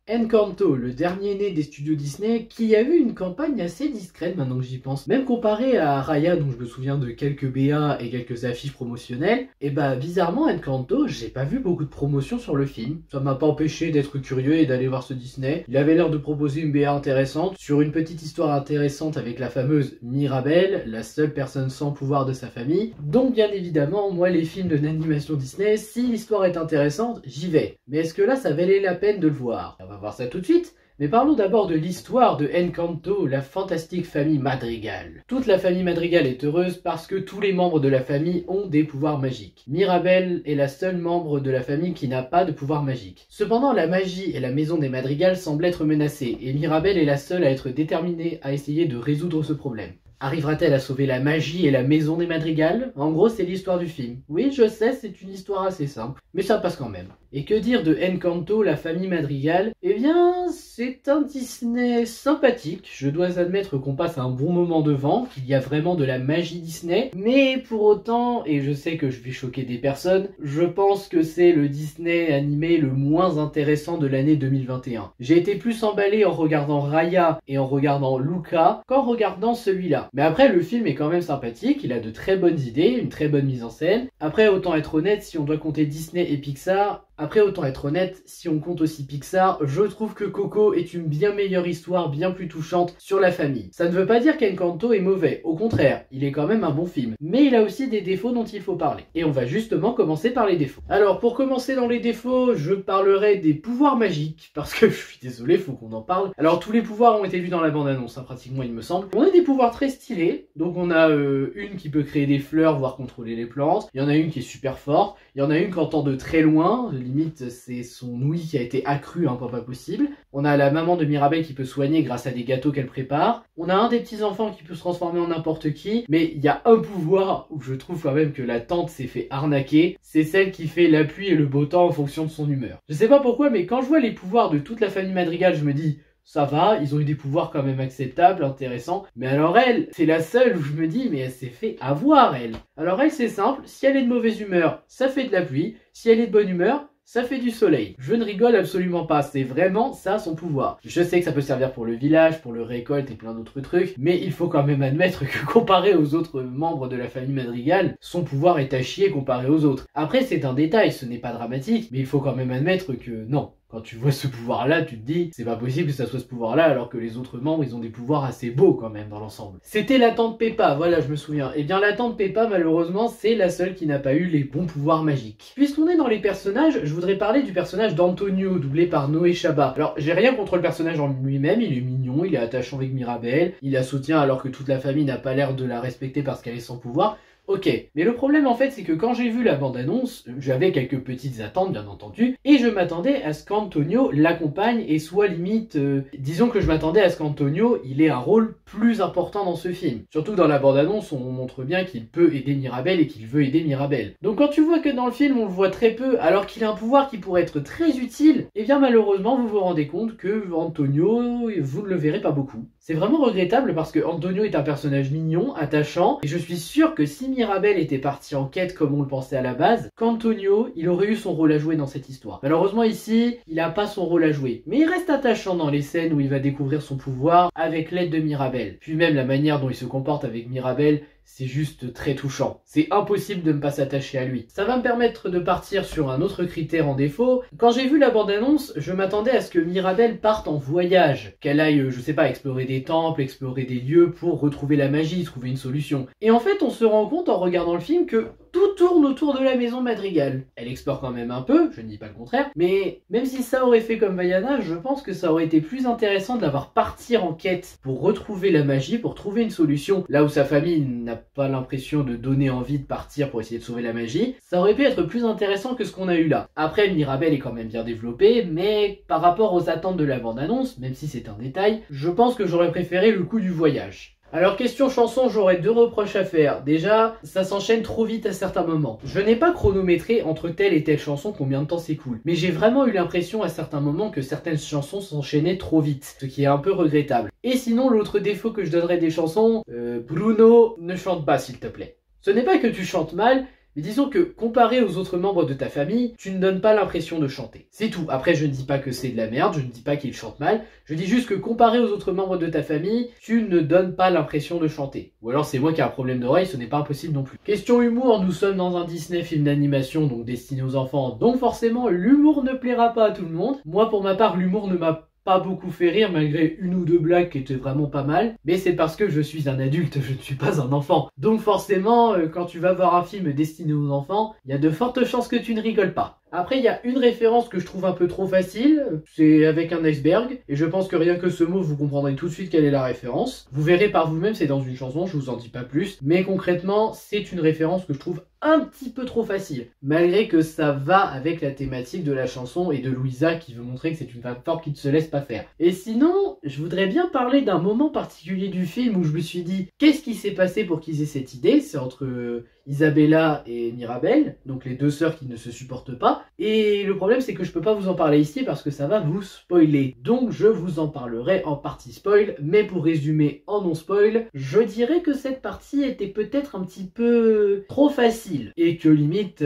Encanto, le dernier né des studios Disney, qui a eu une campagne assez discrète maintenant que j'y pense. Même comparé à Raya, dont je me souviens de quelques BA et quelques affiches promotionnelles, et bah bizarrement Encanto, j'ai pas vu beaucoup de promotion sur le film. Ça m'a pas empêché d'être curieux et d'aller voir ce Disney. Il avait l'air de proposer une BA intéressante, sur une petite histoire intéressante avec la fameuse Mirabel, la seule personne sans pouvoir de sa famille. Donc bien évidemment, moi les films de l'animation Disney, si l'histoire est intéressante, j'y vais. Mais est-ce que là ça valait la peine de le voir? On va voir ça tout de suite. Mais parlons d'abord de l'histoire de Encanto, la fantastique famille Madrigal. Toute la famille Madrigal est heureuse parce que tous les membres de la famille ont des pouvoirs magiques. Mirabel est la seule membre de la famille qui n'a pas de pouvoir magique. Cependant, la magie et la maison des Madrigal semblent être menacées, et Mirabel est la seule à être déterminée à essayer de résoudre ce problème. Arrivera-t-elle à sauver la magie et la maison des Madrigal? En gros, c'est l'histoire du film. Oui, je sais, c'est une histoire assez simple, mais ça passe quand même. Et que dire de Encanto, la famille Madrigal? Eh bien, c'est un Disney sympathique. Je dois admettre qu'on passe un bon moment devant, qu'il y a vraiment de la magie Disney, mais pour autant, et je sais que je vais choquer des personnes, je pense que c'est le Disney animé le moins intéressant de l'année 2021. J'ai été plus emballé en regardant Raya et en regardant Luca qu'en regardant celui-là. Mais après, le film est quand même sympathique, il a de très bonnes idées, une très bonne mise en scène. Après, autant être honnête, si on doit compter Disney et Pixar, si on compte aussi Pixar, je trouve que Coco est une bien meilleure histoire, bien plus touchante sur la famille. Ça ne veut pas dire qu'Encanto est mauvais, au contraire, il est quand même un bon film. Mais il a aussi des défauts dont il faut parler. Et on va justement commencer par les défauts. Alors, pour commencer dans les défauts, je parlerai des pouvoirs magiques, parce que je suis désolé, faut qu'on en parle. Alors, tous les pouvoirs ont été vus dans la bande-annonce, hein, pratiquement il me semble. On a des pouvoirs très stylés, donc on a une qui peut créer des fleurs, voire contrôler les plantes. Il y en a une qui est super forte, il y en a une qui entend de très loin, limite c'est son ouïe qui a été accrue, hein, pas possible. On a la maman de Mirabel qui peut soigner grâce à des gâteaux qu'elle prépare. On a un des petits enfants qui peut se transformer en n'importe qui, mais il y a un pouvoir où je trouve quand même que la tante s'est fait arnaquer, c'est celle qui fait la pluie et le beau temps en fonction de son humeur. Je sais pas pourquoi, mais quand je vois les pouvoirs de toute la famille Madrigal, je me dis... Ça va, ils ont eu des pouvoirs quand même acceptables, intéressants. Mais alors elle, c'est la seule où je me dis, mais elle s'est fait avoir, elle. Alors elle, c'est simple, si elle est de mauvaise humeur, ça fait de la pluie. Si elle est de bonne humeur, ça fait du soleil. Je ne rigole absolument pas, c'est vraiment ça son pouvoir. Je sais que ça peut servir pour le village, pour le récolte et plein d'autres trucs, mais il faut quand même admettre que comparé aux autres membres de la famille Madrigal, son pouvoir est à chier comparé aux autres. Après c'est un détail, ce n'est pas dramatique, mais il faut quand même admettre que non. Quand tu vois ce pouvoir-là, tu te dis, c'est pas possible que ça soit ce pouvoir-là, alors que les autres membres, ils ont des pouvoirs assez beaux quand même dans l'ensemble. C'était la tante Peppa, voilà, je me souviens. Et bien la tante Peppa, malheureusement, c'est la seule qui n'a pas eu les bons pouvoirs magiques. Puisqu'on est dans les personnages, je voudrais parler du personnage d'Antonio, doublé par Noé Chabat. Alors, j'ai rien contre le personnage en lui-même, il est mignon, il est attachant avec Mirabel, il la soutient alors que toute la famille n'a pas l'air de la respecter parce qu'elle est sans pouvoir. Ok, mais le problème en fait c'est que quand j'ai vu la bande-annonce, j'avais quelques petites attentes bien entendu, et je m'attendais à ce qu'Antonio l'accompagne et soit limite... disons que je m'attendais à ce qu'Antonio il ait un rôle plus important dans ce film. Surtout que dans la bande-annonce on montre bien qu'il peut aider Mirabel et qu'il veut aider Mirabel. Donc quand tu vois que dans le film on le voit très peu alors qu'il a un pouvoir qui pourrait être très utile, et bien malheureusement vous vous rendez compte que Antonio, vous ne le verrez pas beaucoup. C'est vraiment regrettable parce que Antonio est un personnage mignon, attachant, et je suis sûr que si Mirabel était parti en quête comme on le pensait à la base, qu'Antonio, il aurait eu son rôle à jouer dans cette histoire. Malheureusement ici, il n'a pas son rôle à jouer, mais il reste attachant dans les scènes où il va découvrir son pouvoir avec l'aide de Mirabel. Puis même la manière dont il se comporte avec Mirabel, c'est juste très touchant. C'est impossible de ne pas s'attacher à lui. Ça va me permettre de partir sur un autre critère en défaut. Quand j'ai vu la bande-annonce, je m'attendais à ce que Mirabel parte en voyage, qu'elle aille, je sais pas, explorer des temples, explorer des lieux pour retrouver la magie, trouver une solution. Et en fait, on se rend compte en regardant le film que tout tourne autour de la maison Madrigal. Elle explore quand même un peu, je ne dis pas le contraire, mais même si ça aurait fait comme Vaiana, je pense que ça aurait été plus intéressant de la voir partir en quête pour retrouver la magie, pour trouver une solution, là où sa famille n'a pas l'impression de donner envie de partir pour essayer de sauver la magie. Ça aurait pu être plus intéressant que ce qu'on a eu là. Après, Mirabel est quand même bien développé, mais par rapport aux attentes de la bande-annonce, même si c'est un détail, je pense que j'aurais préféré le coup du voyage. Alors question chanson, j'aurais deux reproches à faire. Déjà, ça s'enchaîne trop vite à certains moments. Je n'ai pas chronométré entre telle et telle chanson combien de temps s'écoule, mais j'ai vraiment eu l'impression à certains moments que certaines chansons s'enchaînaient trop vite, ce qui est un peu regrettable. Et sinon, l'autre défaut que je donnerais des chansons, Bruno, ne chante pas s'il te plaît. Ce n'est pas que tu chantes mal, Mais disons que, comparé aux autres membres de ta famille, tu ne donnes pas l'impression de chanter. C'est tout. Après, je ne dis pas que c'est de la merde, je ne dis pas qu'il chante mal, je dis juste que comparé aux autres membres de ta famille, tu ne donnes pas l'impression de chanter. Ou alors c'est moi qui ai un problème d'oreille, ce n'est pas impossible non plus. Question humour, nous sommes dans un Disney film d'animation, donc destiné aux enfants, donc forcément l'humour ne plaira pas à tout le monde. Moi pour ma part, l'humour ne m'a pas beaucoup fait rire malgré une ou deux blagues qui étaient vraiment pas mal, mais c'est parce que je suis un adulte, je ne suis pas un enfant. Donc forcément, quand tu vas voir un film destiné aux enfants, il y a de fortes chances que tu ne rigoles pas. Après, il y a une référence que je trouve un peu trop facile, c'est avec un iceberg, et je pense que rien que ce mot, vous comprendrez tout de suite quelle est la référence. Vous verrez par vous-même, c'est dans une chanson, je vous en dis pas plus, mais concrètement, c'est une référence que je trouve un petit peu trop facile, malgré que ça va avec la thématique de la chanson et de Louisa qui veut montrer que c'est une femme forte qui ne se laisse pas faire. Et sinon, je voudrais bien parler d'un moment particulier du film où je me suis dit, qu'est-ce qui s'est passé pour qu'ils aient cette idée? C'est entre Isabella et Mirabel, donc les deux sœurs qui ne se supportent pas. Et le problème c'est que je peux pas vous en parler ici parce que ça va vous spoiler. Donc je vous en parlerai en partie spoil, mais pour résumer en non spoil, je dirais que cette partie était peut-être un petit peu trop facile et que limite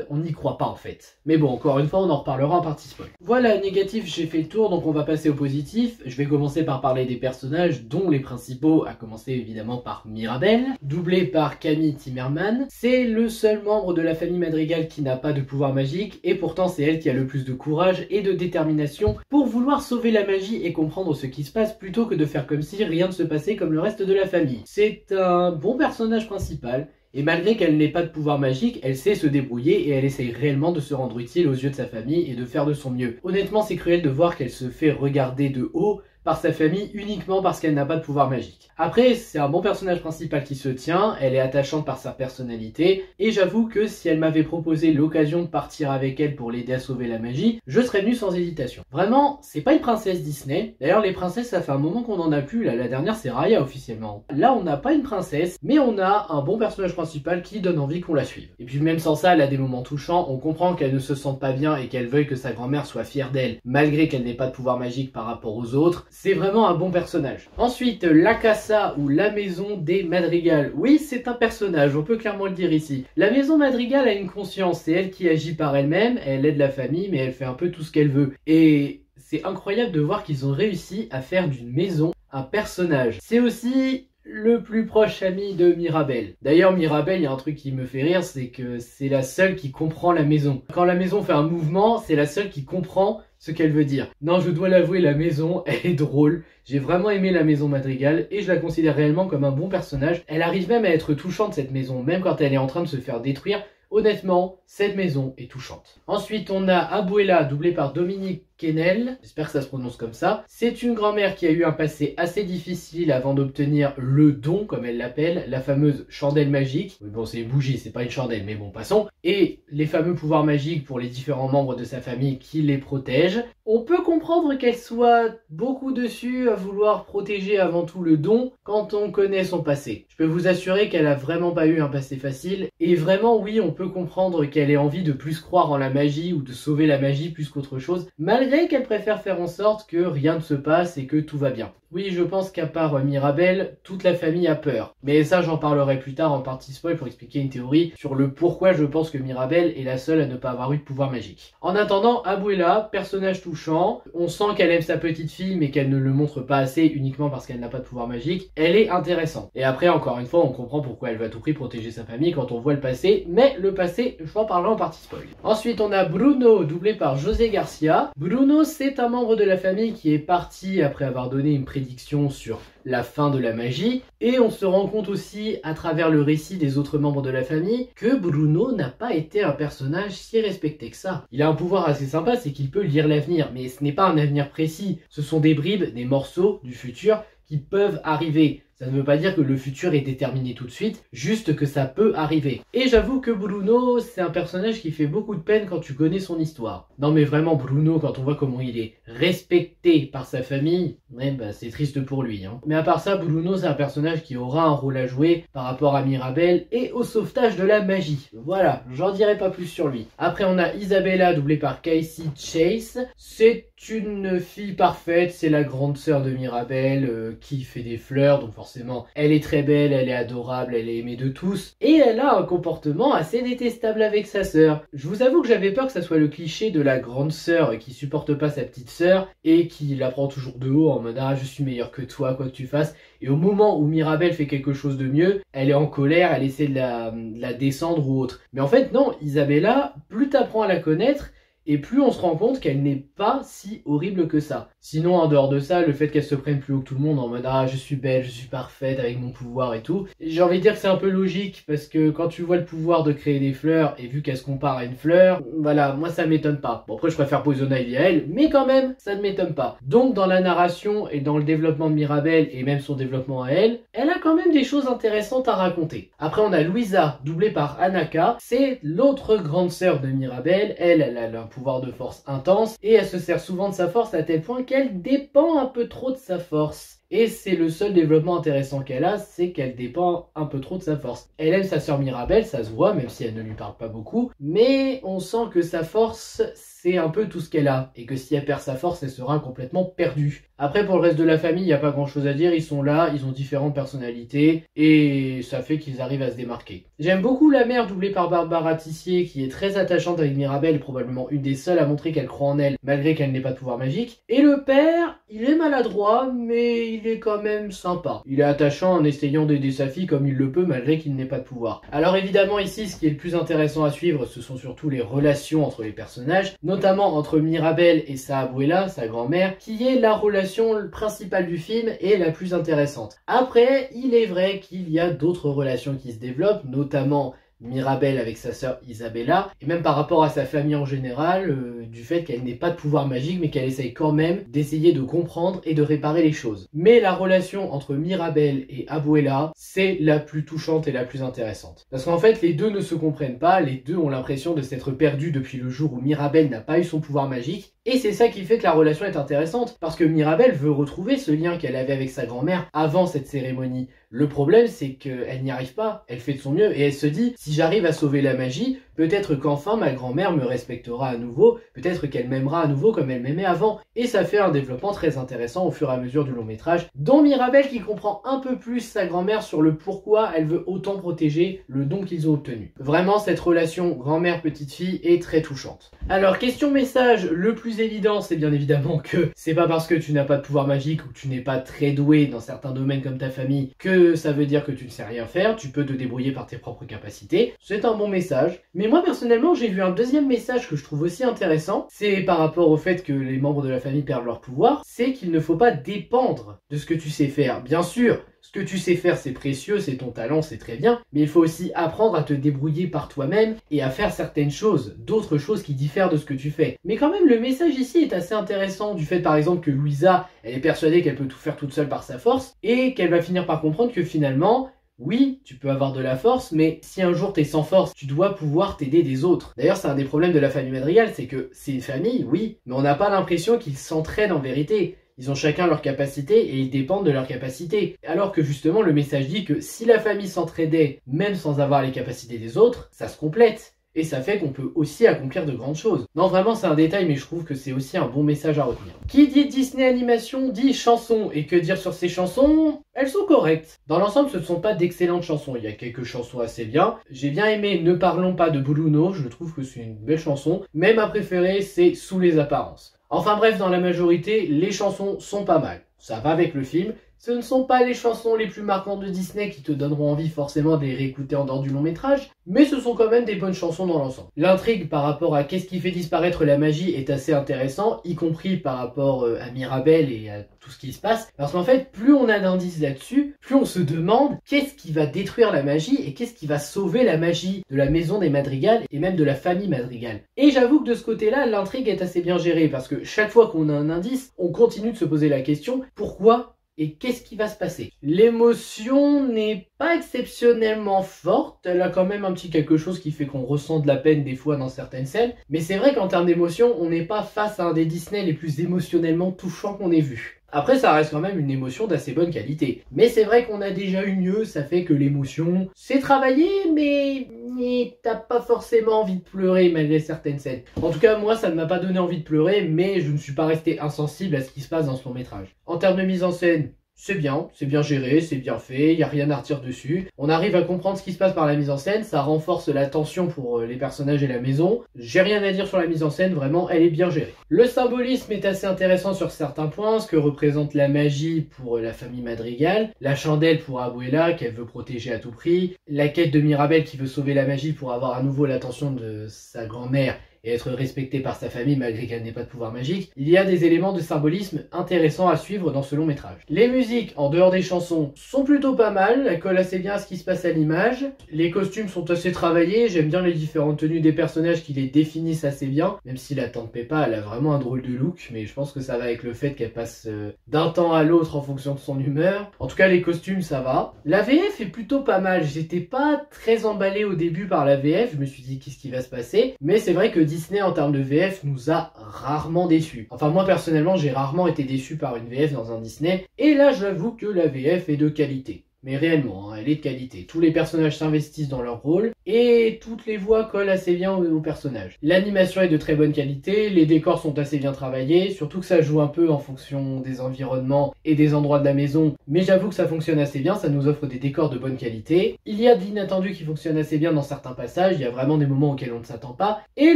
on n'y croit pas en fait. Mais bon, encore une fois on en reparlera en partie spoil. Voilà, négatif j'ai fait le tour, donc on va passer au positif. Je vais commencer par parler des personnages dont les principaux, à commencer évidemment par Mirabel, doublée par Camille Timmerman. C'est le seul membre de la famille Madrigal qui n'a pas de pouvoir magique et pourtant c'est elle qui a le plus de courage et de détermination pour vouloir sauver la magie et comprendre ce qui se passe plutôt que de faire comme si rien ne se passait comme le reste de la famille. C'est un bon personnage principal. Et malgré qu'elle n'ait pas de pouvoir magique, elle sait se débrouiller et elle essaye réellement de se rendre utile aux yeux de sa famille et de faire de son mieux. Honnêtement, c'est cruel de voir qu'elle se fait regarder de haut par sa famille uniquement parce qu'elle n'a pas de pouvoir magique. Après, c'est un bon personnage principal qui se tient, elle est attachante par sa personnalité, et j'avoue que si elle m'avait proposé l'occasion de partir avec elle pour l'aider à sauver la magie, je serais venu sans hésitation. Vraiment, c'est pas une princesse Disney. D'ailleurs, les princesses, ça fait un moment qu'on en a plus, là, la dernière c'est Raya officiellement. Là, on n'a pas une princesse, mais on a un bon personnage principal qui donne envie qu'on la suive. Et puis même sans ça, elle a des moments touchants, on comprend qu'elle ne se sente pas bien et qu'elle veuille que sa grand-mère soit fière d'elle, malgré qu'elle n'ait pas de pouvoir magique par rapport aux autres. C'est vraiment un bon personnage. Ensuite, la Casa ou la maison des Madrigal. Oui, c'est un personnage, on peut clairement le dire ici. La maison Madrigal a une conscience, c'est elle qui agit par elle-même, elle aide la famille, mais elle fait un peu tout ce qu'elle veut. Et c'est incroyable de voir qu'ils ont réussi à faire d'une maison un personnage. C'est aussi le plus proche ami de Mirabel. D'ailleurs, Mirabel, il y a un truc qui me fait rire, c'est que c'est la seule qui comprend la maison. Quand la maison fait un mouvement, c'est la seule qui comprend ce qu'elle veut dire. Non, je dois l'avouer, la maison, elle est drôle. J'ai vraiment aimé la maison Madrigal et je la considère réellement comme un bon personnage. Elle arrive même à être touchante, cette maison, même quand elle est en train de se faire détruire. Honnêtement, cette maison est touchante. Ensuite, on a Abuela, doublée par Dominique Kennel, j'espère que ça se prononce comme ça. C'est une grand-mère qui a eu un passé assez difficile avant d'obtenir le don, comme elle l'appelle, la fameuse chandelle magique. Oui, bon, c'est une bougie, c'est pas une chandelle, mais bon, passons. Et les fameux pouvoirs magiques pour les différents membres de sa famille qui les protègent. On peut comprendre qu'elle soit beaucoup dessus à vouloir protéger avant tout le don quand on connaît son passé. Je peux vous assurer qu'elle a vraiment pas eu un passé facile. Et vraiment, oui, on peut comprendre qu'elle ait envie de plus croire en la magie ou de sauver la magie plus qu'autre chose, malgré qu'elle préfère faire en sorte que rien ne se passe et que tout va bien. Oui, je pense qu'à part Mirabel, toute la famille a peur. Mais ça, j'en parlerai plus tard en partie spoil pour expliquer une théorie sur le pourquoi je pense que Mirabel est la seule à ne pas avoir eu de pouvoir magique. En attendant, Abuela, personnage touchant, on sent qu'elle aime sa petite fille mais qu'elle ne le montre pas assez uniquement parce qu'elle n'a pas de pouvoir magique. Elle est intéressante. Et après, encore une fois, on comprend pourquoi elle va à tout prix protéger sa famille quand on voit le passé. Mais le passé, je vais en parler en partie spoil. Ensuite, on a Bruno, doublé par José Garcia. Bruno, c'est un membre de la famille qui est parti après avoir donné une prédiction sur la fin de la magie, et on se rend compte aussi à travers le récit des autres membres de la famille que Bruno n'a pas été un personnage si respecté que ça. Il a un pouvoir assez sympa, c'est qu'il peut lire l'avenir, mais ce n'est pas un avenir précis, ce sont des bribes, des morceaux du futur qui peuvent arriver. Ça ne veut pas dire que le futur est déterminé tout de suite, juste que ça peut arriver. Et j'avoue que Bruno, c'est un personnage qui fait beaucoup de peine quand tu connais son histoire. Non mais vraiment Bruno, quand on voit comment il est respecté par sa famille, ouais, bah, c'est triste pour lui. Hein. Mais à part ça, Bruno c'est un personnage qui aura un rôle à jouer par rapport à Mirabel et au sauvetage de la magie. Voilà, j'en dirai pas plus sur lui. Après on a Isabella, doublée par Casey Chase. C'est une fille parfaite, c'est la grande sœur de Mirabel qui fait des fleurs, donc forcément forcément. Elle est très belle, elle est adorable, elle est aimée de tous, et elle a un comportement assez détestable avec sa sœur. Je vous avoue que j'avais peur que ça soit le cliché de la grande sœur qui supporte pas sa petite sœur et qui la prend toujours de haut en mode ah je suis meilleur que toi quoi que tu fasses, et au moment où Mirabel fait quelque chose de mieux, elle est en colère, elle essaie de la descendre ou autre. Mais en fait non, Isabella, plus t'apprends à la connaître, et plus on se rend compte qu'elle n'est pas si horrible que ça. Sinon, en dehors de ça, le fait qu'elle se prenne plus haut que tout le monde en mode « Ah, je suis belle, je suis parfaite avec mon pouvoir et tout », j'ai envie de dire que c'est un peu logique, parce que quand tu vois le pouvoir de créer des fleurs, et vu qu'elle se compare à une fleur, voilà, moi ça m'étonne pas. Bon après, je préfère Poison Ivy à elle, mais quand même, ça ne m'étonne pas. Donc dans la narration et dans le développement de Mirabel, et même son développement à elle, elle a quand même des choses intéressantes à raconter. Après, on a Louisa, doublée par Anaka, c'est l'autre grande sœur de Mirabel. Elle a un pouvoir de force intense, et elle se sert souvent de sa force à tel point qu'elle dépend un peu trop de sa force. Et c'est le seul développement intéressant qu'elle a, c'est qu'elle dépend un peu trop de sa force. Elle aime sa sœur Mirabel, ça se voit, même si elle ne lui parle pas beaucoup, mais on sent que sa force, c'est un peu tout ce qu'elle a, et que si elle perd sa force, elle sera complètement perdue. Après, pour le reste de la famille, il n'y a pas grand chose à dire, ils sont là, ils ont différentes personnalités, et ça fait qu'ils arrivent à se démarquer. J'aime beaucoup la mère doublée par Barbara Tissier, qui est très attachante avec Mirabel, probablement une des seules à montrer qu'elle croit en elle, malgré qu'elle n'ait pas de pouvoir magique. Et le père, il est maladroit, mais il est quand même sympa. Il est attachant en essayant d'aider sa fille comme il le peut, malgré qu'il n'ait pas de pouvoir. Alors évidemment ici, ce qui est le plus intéressant à suivre, ce sont surtout les relations entre les personnages, notamment entre Mirabel et sa abuela, sa grand-mère, qui est la relation principale du film et la plus intéressante. Après, il est vrai qu'il y a d'autres relations qui se développent, notamment Mirabel avec sa sœur Isabella, et même par rapport à sa famille en général, du fait qu'elle n'ait pas de pouvoir magique, mais qu'elle essaye quand même d'essayer de comprendre et de réparer les choses. Mais la relation entre Mirabel et Abuela, c'est la plus touchante et la plus intéressante. Parce qu'en fait, les deux ne se comprennent pas, les deux ont l'impression de s'être perdus depuis le jour où Mirabel n'a pas eu son pouvoir magique, et c'est ça qui fait que la relation est intéressante, parce que Mirabel veut retrouver ce lien qu'elle avait avec sa grand-mère avant cette cérémonie. Le problème, c'est qu'elle n'y arrive pas, elle fait de son mieux, et elle se dit, si j'arrive à sauver la magie, peut-être qu'enfin ma grand-mère me respectera à nouveau, peut-être qu'elle m'aimera à nouveau comme elle m'aimait avant. Et ça fait un développement très intéressant au fur et à mesure du long métrage, dont Mirabel qui comprend un peu plus sa grand-mère sur le pourquoi elle veut autant protéger le don qu'ils ont obtenu. Vraiment, cette relation grand-mère-petite-fille est très touchante. Alors, question message, le plus évident, c'est bien évidemment que c'est pas parce que tu n'as pas de pouvoir magique ou que tu n'es pas très doué dans certains domaines comme ta famille que ça veut dire que tu ne sais rien faire, tu peux te débrouiller par tes propres capacités. C'est un bon message. Mais moi, personnellement, j'ai vu un deuxième message que je trouve aussi intéressant. C'est par rapport au fait que les membres de la famille perdent leur pouvoir. C'est qu'il ne faut pas dépendre de ce que tu sais faire. Bien sûr, ce que tu sais faire, c'est précieux, c'est ton talent, c'est très bien. Mais il faut aussi apprendre à te débrouiller par toi-même et à faire certaines choses, d'autres choses qui diffèrent de ce que tu fais. Mais quand même, le message ici est assez intéressant du fait, par exemple, que Louisa, elle est persuadée qu'elle peut tout faire toute seule par sa force et qu'elle va finir par comprendre que finalement, oui, tu peux avoir de la force, mais si un jour t'es sans force, tu dois pouvoir t'aider des autres. D'ailleurs, c'est un des problèmes de la famille Madrigal, c'est que c'est une famille, oui, mais on n'a pas l'impression qu'ils s'entraident en vérité. Ils ont chacun leurs capacités et ils dépendent de leurs capacités. Alors que justement, le message dit que si la famille s'entraidait, même sans avoir les capacités des autres, ça se complète. Et ça fait qu'on peut aussi accomplir de grandes choses. Non, vraiment, c'est un détail, mais je trouve que c'est aussi un bon message à retenir. Qui dit Disney Animation dit chansons. Et que dire sur ces chansons? Elles sont correctes. Dans l'ensemble, ce ne sont pas d'excellentes chansons. Il y a quelques chansons assez bien. J'ai bien aimé Ne parlons pas de Bruno. Je trouve que c'est une belle chanson. Mais ma préférée, c'est Sous les apparences. Enfin bref, dans la majorité, les chansons sont pas mal. Ça va avec le film. Ce ne sont pas les chansons les plus marquantes de Disney qui te donneront envie forcément de les réécouter en dehors du long métrage, mais ce sont quand même des bonnes chansons dans l'ensemble. L'intrigue par rapport à qu'est-ce qui fait disparaître la magie est assez intéressant, y compris par rapport à Mirabel et à tout ce qui se passe, parce qu'en fait, plus on a d'indices là-dessus, plus on se demande qu'est-ce qui va détruire la magie et qu'est-ce qui va sauver la magie de la maison des Madrigal et même de la famille Madrigal. Et j'avoue que de ce côté-là, l'intrigue est assez bien gérée, parce que chaque fois qu'on a un indice, on continue de se poser la question, pourquoi et qu'est-ce qui va se passer? L'émotion n'est pas exceptionnellement forte, elle a quand même un petit quelque chose qui fait qu'on ressent de la peine des fois dans certaines scènes, mais c'est vrai qu'en termes d'émotion, on n'est pas face à un des Disney les plus émotionnellement touchants qu'on ait vu. Après, ça reste quand même une émotion d'assez bonne qualité. Mais c'est vrai qu'on a déjà eu mieux, ça fait que l'émotion, c'est travaillé, mais t'as pas forcément envie de pleurer malgré certaines scènes. En tout cas, moi, ça ne m'a pas donné envie de pleurer, mais je ne suis pas resté insensible à ce qui se passe dans ce long métrage. En termes de mise en scène, c'est bien géré, c'est bien fait, il n'y a rien à redire dessus. On arrive à comprendre ce qui se passe par la mise en scène, ça renforce la tension pour les personnages et la maison. J'ai rien à dire sur la mise en scène, vraiment, elle est bien gérée. Le symbolisme est assez intéressant sur certains points, ce que représente la magie pour la famille Madrigal, la chandelle pour Abuela qu'elle veut protéger à tout prix, la quête de Mirabel qui veut sauver la magie pour avoir à nouveau l'attention de sa grand-mère et être respectée par sa famille malgré qu'elle n'ait pas de pouvoir magique. Il y a des éléments de symbolisme intéressants à suivre dans ce long métrage. Les musiques, en dehors des chansons, sont plutôt pas mal, elles collent assez bien à ce qui se passe à l'image. Les costumes sont assez travaillés, j'aime bien les différentes tenues des personnages qui les définissent assez bien, même si la tante Peppa, elle a vraiment un drôle de look, mais je pense que ça va avec le fait qu'elle passe d'un temps à l'autre en fonction de son humeur. En tout cas, les costumes, ça va. La VF est plutôt pas mal, j'étais pas très emballé au début par la VF, je me suis dit qu'est-ce qui va se passer, mais c'est vrai que Disney en termes de VF nous a rarement déçus. Enfin moi personnellement j'ai rarement été déçu par une VF dans un Disney et là j'avoue que la VF est de qualité. Mais réellement, hein, elle est de qualité. Tous les personnages s'investissent dans leur rôle et toutes les voix collent assez bien aux personnages. L'animation est de très bonne qualité, les décors sont assez bien travaillés, surtout que ça joue un peu en fonction des environnements et des endroits de la maison, mais j'avoue que ça fonctionne assez bien, ça nous offre des décors de bonne qualité. Il y a de l'inattendu qui fonctionne assez bien dans certains passages, il y a vraiment des moments auxquels on ne s'attend pas, et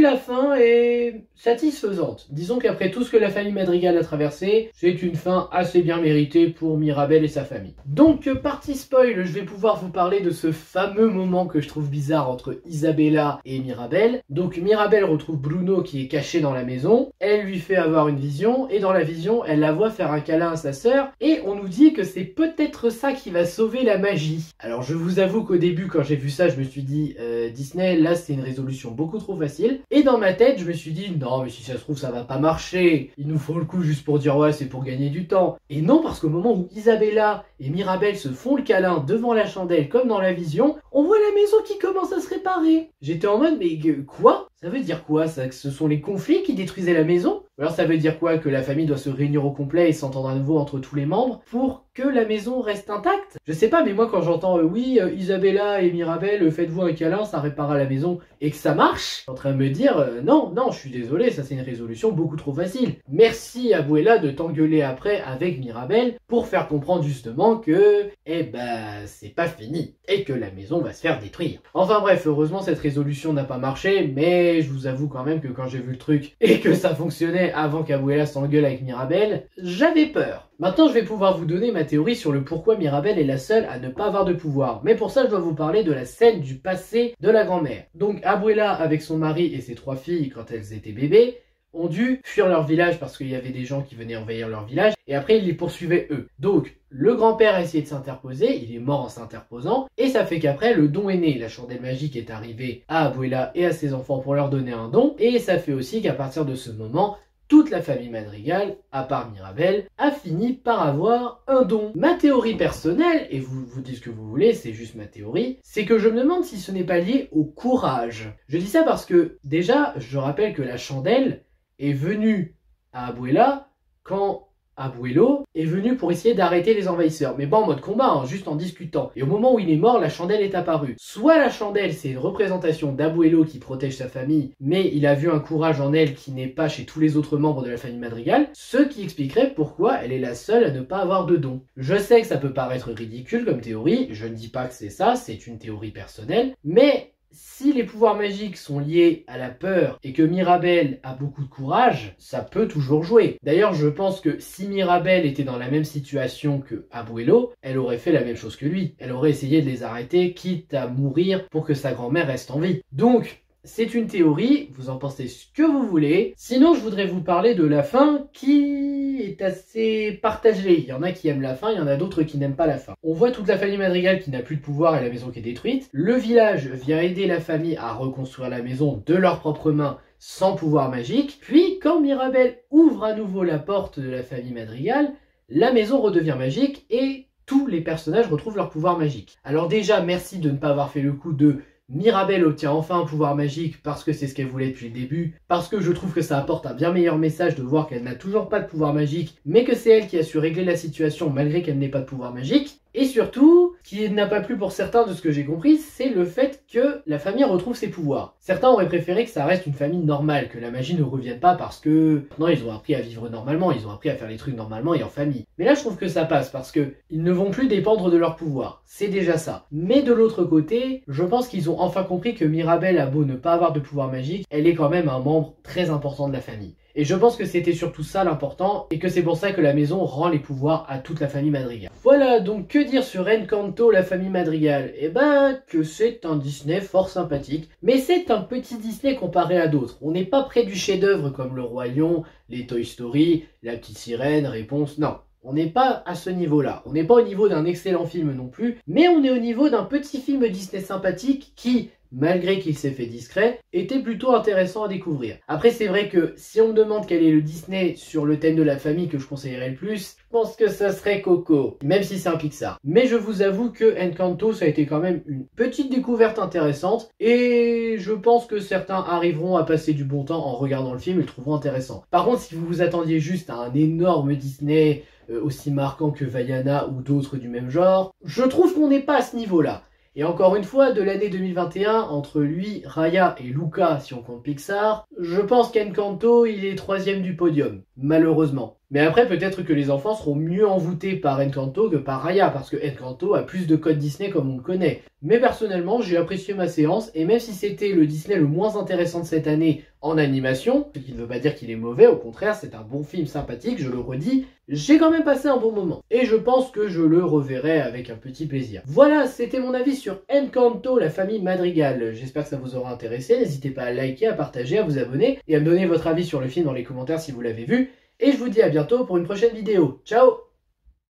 la fin est satisfaisante. Disons qu'après tout ce que la famille Madrigal a traversé, c'est une fin assez bien méritée pour Mirabel et sa famille. Donc partie spoil, je vais pouvoir vous parler de ce fameux moment que je trouve bizarre entre Isabella et Mirabel. Donc Mirabel retrouve Bruno qui est caché dans la maison, elle lui fait avoir une vision, et dans la vision, elle la voit faire un câlin à sa sœur, et on nous dit que c'est peut-être ça qui va sauver la magie. Alors je vous avoue qu'au début, quand j'ai vu ça, je me suis dit, Disney, là c'est une résolution beaucoup trop facile, et dans ma tête, je me suis dit, non mais si ça se trouve ça va pas marcher, il nous faut le coup juste pour dire ouais c'est pour gagner du temps. Et non, parce qu'au moment où Isabella et Mirabel se font le câlin devant la chandelle comme dans la vision, on voit la maison qui commence à se réparer. J'étais en mode mais quoi? Ça veut dire quoi ça? Que ce sont les conflits qui détruisaient la maison? Ou alors ça veut dire quoi? Que la famille doit se réunir au complet et s'entendre à nouveau entre tous les membres pour que la maison reste intacte? Je sais pas, mais moi quand j'entends oui Isabella et Mirabel faites-vous un câlin, ça réparera la maison et que ça marche, je suis en train de me dire non, je suis désolé, ça c'est une résolution beaucoup trop facile. Merci Abuela de t'engueuler après avec Mirabel pour faire comprendre justement que c'est pas fini et que la maison va se faire détruire. Enfin bref, heureusement cette résolution n'a pas marché, mais je vous avoue quand même que quand j'ai vu le truc et que ça fonctionnait avant qu'Abuela s'engueule avec Mirabel, j'avais peur. Maintenant je vais pouvoir vous donner ma théorie sur le pourquoi Mirabel est la seule à ne pas avoir de pouvoir. Mais pour ça je dois vous parler de la scène du passé de la grand-mère. Donc Abuela avec son mari et ses 3 filles quand elles étaient bébés ont dû fuir leur village parce qu'il y avait des gens qui venaient envahir leur village et après ils les poursuivaient eux. Donc le grand-père a essayé de s'interposer, il est mort en s'interposant et ça fait qu'après le don est né. La chandelle magique est arrivée à Abuela et à ses enfants pour leur donner un don et ça fait aussi qu'à partir de ce moment toute la famille Madrigal, à part Mirabel, a fini par avoir un don. Ma théorie personnelle, et vous dites ce que vous voulez, c'est juste ma théorie, c'est que je me demande si ce n'est pas lié au courage. Je dis ça parce que, déjà, je rappelle que la chandelle est venue à Abuela quand Abuelo est venu pour essayer d'arrêter les envahisseurs, mais pas en mode combat, hein, juste en discutant. Et au moment où il est mort, la chandelle est apparue. Soit la chandelle, c'est une représentation d'Abuelo qui protège sa famille, mais il a vu un courage en elle qui n'est pas chez tous les autres membres de la famille Madrigal, ce qui expliquerait pourquoi elle est la seule à ne pas avoir de don. Je sais que ça peut paraître ridicule comme théorie, je ne dis pas que c'est ça, c'est une théorie personnelle, mais si les pouvoirs magiques sont liés à la peur et que Mirabel a beaucoup de courage, ça peut toujours jouer. D'ailleurs, je pense que si Mirabel était dans la même situation que Abuelo, elle aurait fait la même chose que lui. Elle aurait essayé de les arrêter, quitte à mourir pour que sa grand-mère reste en vie. Donc, c'est une théorie, vous en pensez ce que vous voulez. Sinon, je voudrais vous parler de la fin qui est assez partagée. Il y en a qui aiment la fin, il y en a d'autres qui n'aiment pas la fin. On voit toute la famille Madrigal qui n'a plus de pouvoir et la maison qui est détruite. Le village vient aider la famille à reconstruire la maison de leurs propres mains sans pouvoir magique. Puis, quand Mirabel ouvre à nouveau la porte de la famille Madrigal, la maison redevient magique et tous les personnages retrouvent leur pouvoir magique. Alors déjà, merci de ne pas avoir fait le coup de Mirabel obtient enfin un pouvoir magique parce que c'est ce qu'elle voulait depuis le début, parce que je trouve que ça apporte un bien meilleur message de voir qu'elle n'a toujours pas de pouvoir magique, mais que c'est elle qui a su régler la situation malgré qu'elle n'ait pas de pouvoir magique. Et surtout, Ce qui n'a pas plu pour certains de ce que j'ai compris, c'est le fait que la famille retrouve ses pouvoirs. Certains auraient préféré que ça reste une famille normale, que la magie ne revienne pas parce que maintenant ils ont appris à vivre normalement, ils ont appris à faire les trucs normalement et en famille. Mais là je trouve que ça passe parce que ils ne vont plus dépendre de leur pouvoir. C'est déjà ça. Mais de l'autre côté, je pense qu'ils ont enfin compris que Mirabel a beau ne pas avoir de pouvoir magique, elle est quand même un membre très important de la famille. Et je pense que c'était surtout ça l'important, et que c'est pour ça que la maison rend les pouvoirs à toute la famille Madrigal. Voilà, donc que dire sur Encanto, la famille Madrigal? Eh ben, que c'est un Disney fort sympathique, mais c'est un petit Disney comparé à d'autres. On n'est pas près du chef-d'œuvre comme Le Roi Lion, les Toy Story, La Petite Sirène, Réponse, non. On n'est pas à ce niveau-là. On n'est pas au niveau d'un excellent film non plus, mais on est au niveau d'un petit film Disney sympathique qui, malgré qu'il s'est fait discret, était plutôt intéressant à découvrir. Après, c'est vrai que si on me demande quel est le Disney sur le thème de la famille que je conseillerais le plus, je pense que ça serait Coco, même si c'est un Pixar. Mais je vous avoue que Encanto, ça a été quand même une petite découverte intéressante, et je pense que certains arriveront à passer du bon temps en regardant le film et le trouveront intéressant. Par contre, si vous vous attendiez juste à un énorme Disney aussi marquant que Vaiana ou d'autres du même genre, je trouve qu'on n'est pas à ce niveau-là. Et encore une fois, de l'année 2021, entre lui, Raya et Luca, si on compte Pixar, je pense qu'Encanto, il est 3e du podium, malheureusement. Mais après, peut-être que les enfants seront mieux envoûtés par Encanto que par Raya, parce que Encanto a plus de codes Disney comme on le connaît. Mais personnellement, j'ai apprécié ma séance, et même si c'était le Disney le moins intéressant de cette année en animation, ce qui ne veut pas dire qu'il est mauvais, au contraire, c'est un bon film sympathique, je le redis, j'ai quand même passé un bon moment. Et je pense que je le reverrai avec un petit plaisir. Voilà, c'était mon avis sur Encanto, la famille Madrigal. J'espère que ça vous aura intéressé, n'hésitez pas à liker, à partager, à vous abonner, et à me donner votre avis sur le film dans les commentaires si vous l'avez vu. Et je vous dis à bientôt pour une prochaine vidéo. Ciao!